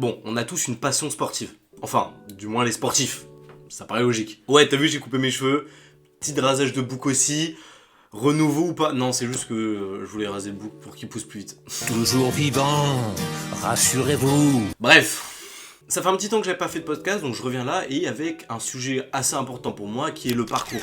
Bon, on a tous une passion sportive. Enfin, du moins les sportifs. Ça paraît logique. Ouais, t'as vu, j'ai coupé mes cheveux. Petit rasage de bouc aussi. Renouveau ou pas? Non, c'est juste que je voulais raser le bouc pour qu'il pousse plus vite. Toujours vivant, rassurez-vous. Bref. Ça fait un petit temps que j'avais pas fait de podcast, donc je reviens là et avec un sujet assez important pour moi qui est le parcours.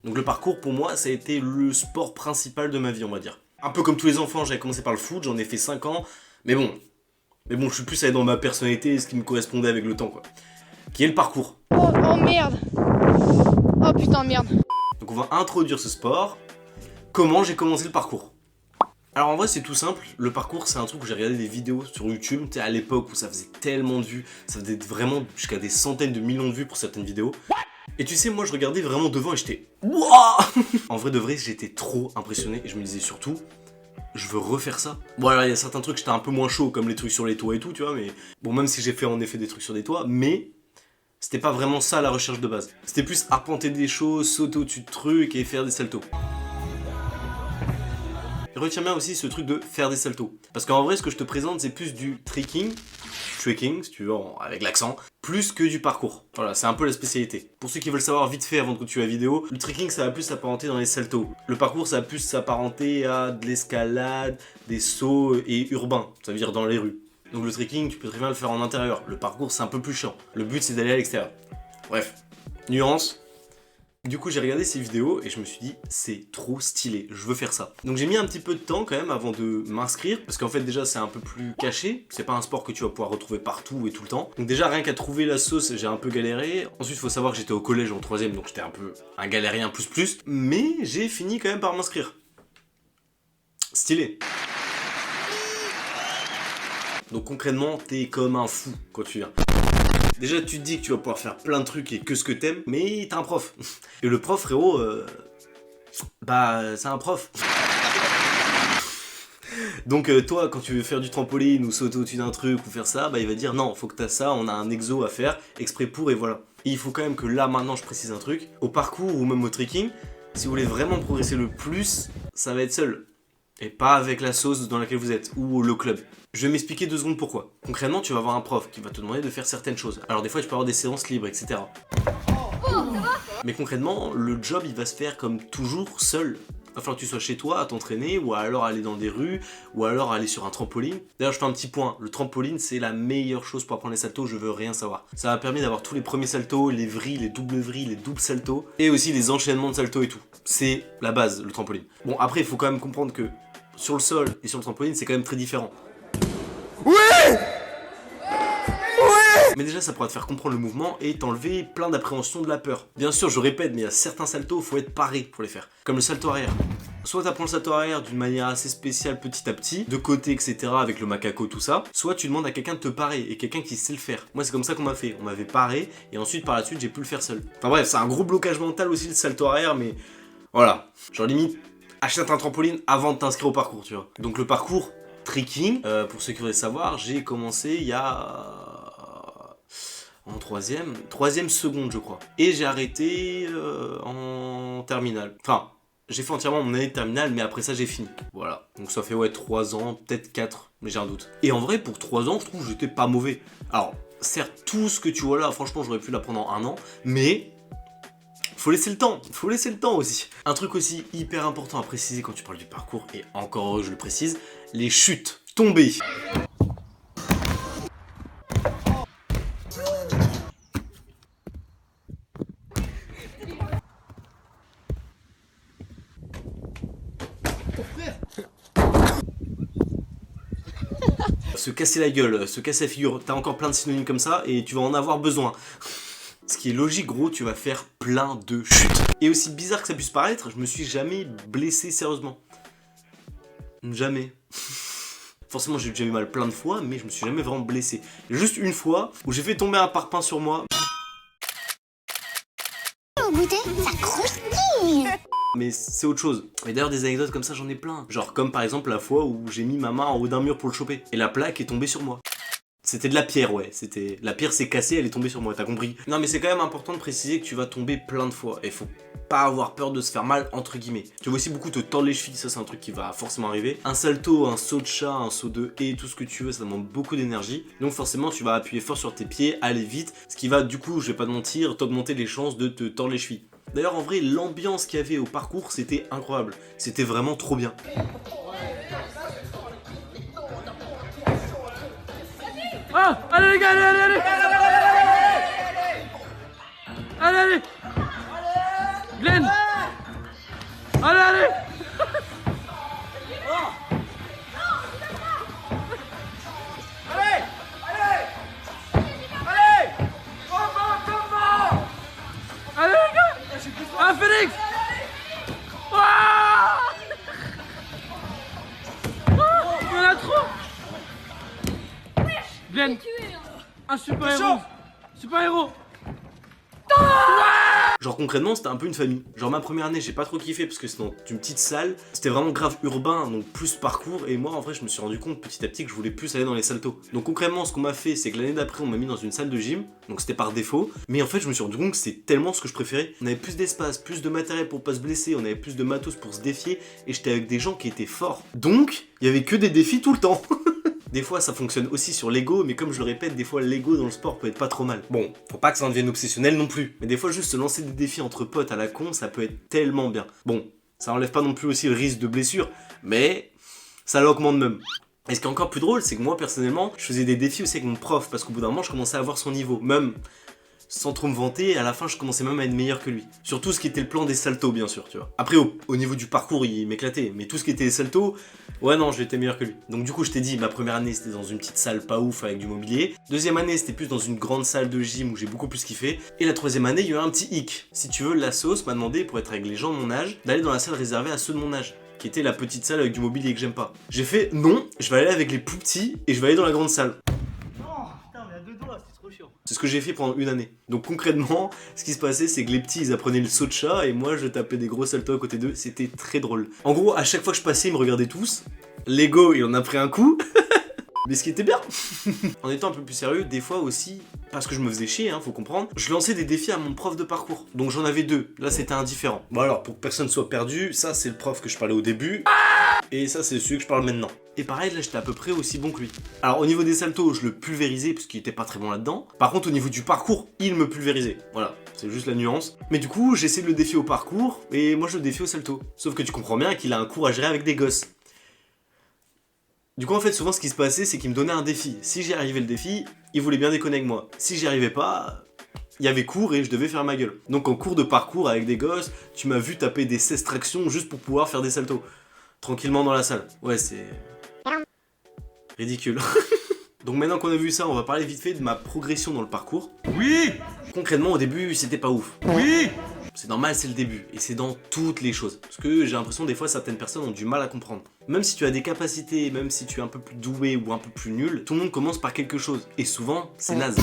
Donc le parcours pour moi ça a été le sport principal de ma vie on va dire. Un peu comme tous les enfants, j'avais commencé par le foot, j'en ai fait 5 ans, mais bon, je suis plus allé dans ma personnalité et ce qui me correspondait avec le temps quoi. Qui est le parcours. Oh merde. Oh putain merde. Donc on va introduire ce sport. Comment j'ai commencé le parcours? Alors en vrai c'est tout simple, le parcours c'est un truc où j'ai regardé des vidéos sur YouTube, tu sais à l'époque où ça faisait tellement de vues, ça faisait vraiment jusqu'à des centaines de millions de vues pour certaines vidéos. Et tu sais moi je regardais vraiment devant et j'étais wouah. En vrai de vrai j'étais trop impressionné et je me disais surtout je veux refaire ça. Bon alors il y a certains trucs j'étais un peu moins chaud comme les trucs sur les toits et tout tu vois mais bon même si j'ai fait en effet des trucs sur des toits mais c'était pas vraiment ça la recherche de base. C'était plus arpenter des choses, sauter au-dessus de trucs et faire des saltos. Retiens bien aussi ce truc de faire des saltos. Parce qu'en vrai, ce que je te présente, c'est plus du trekking, si tu veux, avec l'accent, plus que du parcours. Voilà, c'est un peu la spécialité. Pour ceux qui veulent savoir vite fait avant de continuer la vidéo, le trekking, ça va plus s'apparenter dans les saltos. Le parcours, ça va plus s'apparenter à de l'escalade, des sauts et urbains, ça veut dire dans les rues. Donc le trekking, tu peux très bien le faire en intérieur. Le parcours, c'est un peu plus chiant. Le but, c'est d'aller à l'extérieur. Bref, nuance. Du coup j'ai regardé ces vidéos et je me suis dit c'est trop stylé, je veux faire ça. Donc j'ai mis un petit peu de temps quand même avant de m'inscrire parce qu'en fait déjà c'est un peu plus caché, c'est pas un sport que tu vas pouvoir retrouver partout et tout le temps. Donc déjà rien qu'à trouver la sauce j'ai un peu galéré. Ensuite il faut savoir que j'étais au collège en 3ème donc j'étais un peu un galérien plus. Mais j'ai fini quand même par m'inscrire. Stylé. Donc concrètement t'es comme un fou quand tu viens. Déjà tu te dis que tu vas pouvoir faire plein de trucs et que ce que t'aimes, mais t'as un prof. Et le prof frérot, c'est un prof. Donc toi quand tu veux faire du trampoline ou sauter au-dessus d'un truc ou faire ça, il va dire non, faut que t'as ça, on a un exo à faire, exprès pour et voilà. Et il faut quand même que là maintenant je précise un truc, au parcours ou même au trekking, si vous voulez vraiment progresser le plus, ça va être seul. Et pas avec la sauce dans laquelle vous êtes, ou le club. Je vais m'expliquer 2 secondes pourquoi. Concrètement, tu vas avoir un prof qui va te demander de faire certaines choses. Alors des fois, tu peux avoir des séances libres, etc. Mais concrètement, le job, il va se faire comme toujours, seul. Il va falloir que tu sois chez toi à t'entraîner, ou alors aller dans des rues, ou alors aller sur un trampoline. D'ailleurs, je fais un petit point. Le trampoline, c'est la meilleure chose pour apprendre les saltos, je veux rien savoir. Ça m'a permis d'avoir tous les premiers saltos, les vrilles, les doubles saltos, et aussi les enchaînements de saltos et tout. C'est la base, le trampoline. Bon, après, il faut quand même comprendre que sur le sol et sur le trampoline, c'est quand même très différent. Oui. Mais déjà, ça pourra te faire comprendre le mouvement et t'enlever plein d'appréhension de la peur. Bien sûr, je répète, mais il y a certains saltos, il faut être paré pour les faire. Comme le salto arrière. Soit tu apprends le salto arrière d'une manière assez spéciale petit à petit, de côté, etc., avec le macaco, tout ça. Soit tu demandes à quelqu'un de te parer et quelqu'un qui sait le faire. Moi, c'est comme ça qu'on m'a fait. On m'avait paré et ensuite, par la suite, j'ai pu le faire seul. Enfin bref, c'est un gros blocage mental aussi le salto arrière, mais voilà. Genre limite, achète un trampoline avant de t'inscrire au parcours, tu vois. Donc le parcours trekking, pour ceux qui voudraient savoir, j'ai commencé il y a... en 3ème seconde je crois. Et j'ai arrêté en terminale. Enfin, j'ai fait entièrement mon année de terminale, mais après ça j'ai fini. Voilà. Donc ça fait 3 ans, peut-être 4, mais j'ai un doute. Et en vrai, pour 3 ans, je trouve que j'étais pas mauvais. Alors, certes, tout ce que tu vois là, franchement, j'aurais pu l'apprendre en 1 an, mais... faut laisser le temps aussi. Un truc aussi hyper important à préciser quand tu parles du parcours, et encore heureux je le précise, les chutes, tomber. Se casser la gueule, se casser la figure, t'as encore plein de synonymes comme ça et tu vas en avoir besoin. Ce qui est logique gros, tu vas faire plein de chutes. Et aussi bizarre que ça puisse paraître, je me suis jamais blessé sérieusement. Jamais. Forcément j'ai déjà eu mal plein de fois, mais je me suis jamais vraiment blessé. Juste une fois où j'ai fait tomber un parpaing sur moi. Au goûter, ça croustille. Mais c'est autre chose. Et d'ailleurs des anecdotes comme ça j'en ai plein. Genre comme par exemple la fois où j'ai mis ma main en haut d'un mur pour le choper. Et la plaque est tombée sur moi. C'était de la pierre, ouais. La pierre s'est cassée, elle est tombée sur moi, t'as compris? Non, mais c'est quand même important de préciser que tu vas tomber plein de fois. Et faut pas avoir peur de se faire mal, entre guillemets. Tu vas aussi beaucoup te tordre les chevilles, ça c'est un truc qui va forcément arriver. Un salto, un saut de chat, un saut de haie, tout ce que tu veux, ça demande beaucoup d'énergie. Donc forcément, tu vas appuyer fort sur tes pieds, aller vite, ce qui va du coup, je vais pas te mentir, t'augmenter les chances de te tordre les chevilles. D'ailleurs, en vrai, l'ambiance qu'il y avait au parcours, c'était incroyable. C'était vraiment trop bien. Ah, allez les gars, allez. Allez. Glenn. Allez. Allez les gars. Ah, Félix. Il y en a trop. Glenn, un super héros. Genre concrètement c'était un peu une famille. Genre ma première année j'ai pas trop kiffé parce que c'était dans une petite salle. C'était vraiment grave urbain donc plus parcours. Et moi en vrai je me suis rendu compte petit à petit que je voulais plus aller dans les saltos. Donc concrètement ce qu'on m'a fait c'est que l'année d'après on m'a mis dans une salle de gym. Donc c'était par défaut. Mais en fait je me suis rendu compte que c'était tellement ce que je préférais. On avait plus d'espace, plus de matériel pour pas se blesser. On avait plus de matos pour se défier. Et j'étais avec des gens qui étaient forts. Donc il y avait que des défis tout le temps. Des fois ça fonctionne aussi sur l'ego, mais comme je le répète, des fois l'ego dans le sport peut être pas trop mal. Bon, faut pas que ça en devienne obsessionnel non plus, mais des fois juste se lancer des défis entre potes à la con, ça peut être tellement bien. Bon, ça enlève pas non plus aussi le risque de blessure, mais ça l'augmente même. Et ce qui est encore plus drôle, c'est que moi personnellement, je faisais des défis aussi avec mon prof, parce qu'au bout d'un moment je commençais à avoir son niveau, même sans trop me vanter, à la fin je commençais même à être meilleur que lui. Surtout ce qui était le plan des saltos bien sûr, tu vois. Après au niveau du parcours il m'éclatait, mais tout ce qui était les saltos, ouais non j'étais meilleur que lui. Donc du coup je t'ai dit, ma première année c'était dans une petite salle pas ouf avec du mobilier. Deuxième année c'était plus dans une grande salle de gym où j'ai beaucoup plus kiffé. Et la troisième année il y a eu un petit hic. Si tu veux, la sauce m'a demandé, pour être avec les gens de mon âge, d'aller dans la salle réservée à ceux de mon âge, qui était la petite salle avec du mobilier que j'aime pas. J'ai fait non, je vais aller avec les plus petits et je vais aller dans la grande salle. C'est ce que j'ai fait pendant une année. Donc concrètement, ce qui se passait, c'est que les petits, ils apprenaient le saut de chat et moi, je tapais des gros saltos à côté d'eux. C'était très drôle. En gros, à chaque fois que je passais, ils me regardaient tous. L'ego, il en a pris un coup. Mais ce qui était bien. En étant un peu plus sérieux, des fois aussi, parce que je me faisais chier, faut comprendre, je lançais des défis à mon prof de parcours. Donc j'en avais deux. Là, c'était indifférent. Bon alors, pour que personne soit perdu, ça, c'est le prof que je parlais au début. Et ça, c'est celui que je parle maintenant. Et pareil, là, j'étais à peu près aussi bon que lui. Alors, au niveau des saltos, je le pulvérisais parce qu'il était pas très bon là-dedans. Par contre, au niveau du parcours, il me pulvérisait. Voilà, c'est juste la nuance. Mais du coup, j'essaie de le défier au parcours et moi, je le défie au salto. Sauf que tu comprends bien qu'il a un cours à gérer avec des gosses. Du coup, en fait, souvent, ce qui se passait, c'est qu'il me donnait un défi. Si j'y arrivais le défi, il voulait bien déconner avec moi. Si j'y arrivais pas, il y avait cours et je devais faire ma gueule. Donc, en cours de parcours avec des gosses, tu m'as vu taper des 16 tractions juste pour pouvoir faire des saltos. Tranquillement dans la salle. Ouais, c'est ridicule. Donc maintenant qu'on a vu ça, on va parler vite fait de ma progression dans le parcours. Oui. Concrètement, au début, c'était pas ouf. Oui. C'est normal, c'est le début. Et c'est dans toutes les choses. Parce que j'ai l'impression, des fois, certaines personnes ont du mal à comprendre. Même si tu as des capacités, même si tu es un peu plus doué ou un peu plus nul, tout le monde commence par quelque chose. Et souvent, c'est naze.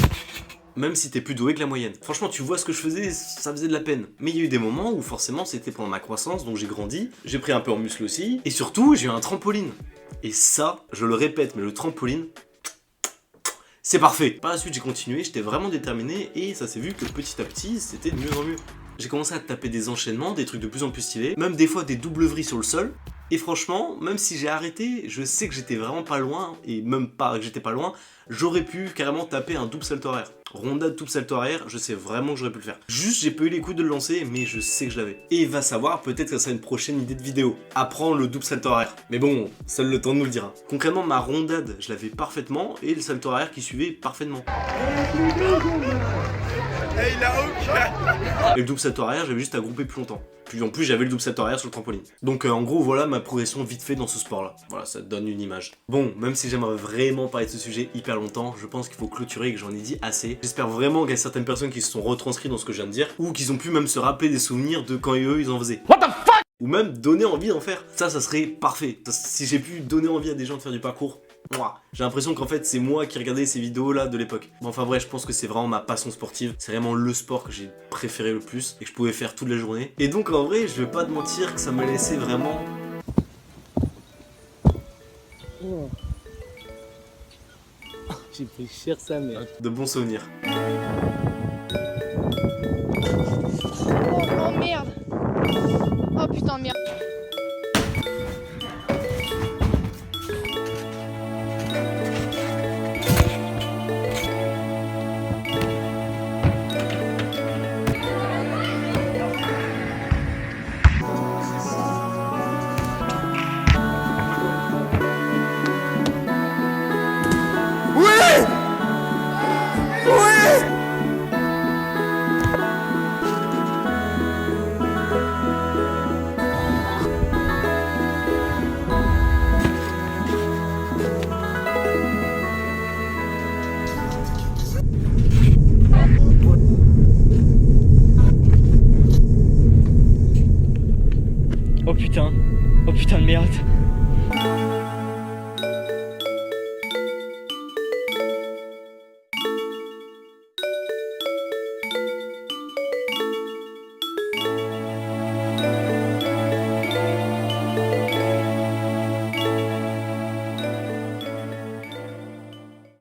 Même si t'es plus doué que la moyenne. Franchement, tu vois ce que je faisais, ça faisait de la peine. Mais il y a eu des moments où forcément c'était pendant ma croissance, donc j'ai grandi, j'ai pris un peu en muscle aussi, et surtout j'ai eu un trampoline. Et ça, je le répète, mais le trampoline, c'est parfait. Par la suite j'ai continué, j'étais vraiment déterminé, et ça s'est vu que petit à petit, c'était de mieux en mieux. J'ai commencé à taper des enchaînements, des trucs de plus en plus stylés, même des fois des doubles vrilles sur le sol. Et franchement, même si j'ai arrêté, je sais que j'étais vraiment pas loin, et même pas que j'étais pas loin, j'aurais pu carrément taper un double salto arrière. Rondade double salto arrière, je sais vraiment que j'aurais pu le faire. Juste, j'ai pas eu les couilles de le lancer, mais je sais que je l'avais. Et va savoir, peut-être que ça sera une prochaine idée de vidéo. Apprends le double salto arrière. Mais bon, seul le temps de nous le dira. Concrètement, ma rondade, je l'avais parfaitement, et le salto arrière qui suivait parfaitement. Et le double salto arrière, j'avais juste à grouper plus longtemps. Puis en plus, j'avais le double salto arrière sur le trampoline. Donc en gros, voilà ma progression vite fait dans ce sport-là. Voilà, ça te donne une image. Bon, même si j'aimerais vraiment parler de ce sujet hyper longtemps, je pense qu'il faut clôturer et que j'en ai dit assez. J'espère vraiment qu'il y a certaines personnes qui se sont retranscrites dans ce que je viens de dire, ou qu'ils ont pu même se rappeler des souvenirs de quand eux, ils en faisaient. What the fuck? Ou même donner envie d'en faire. Ça serait parfait. Si j'ai pu donner envie à des gens de faire du parcours, j'ai l'impression qu'en fait c'est moi qui regardais ces vidéos là de l'époque. Bon, enfin bref, je pense que c'est vraiment ma passion sportive. C'est vraiment le sport que j'ai préféré le plus et que je pouvais faire toute la journée. Et donc en vrai, je vais pas te mentir que ça m'a laissé vraiment... J'ai pris cher sa mère. De bons souvenirs. Oh merde. Oh putain merde. Oh putain de merde.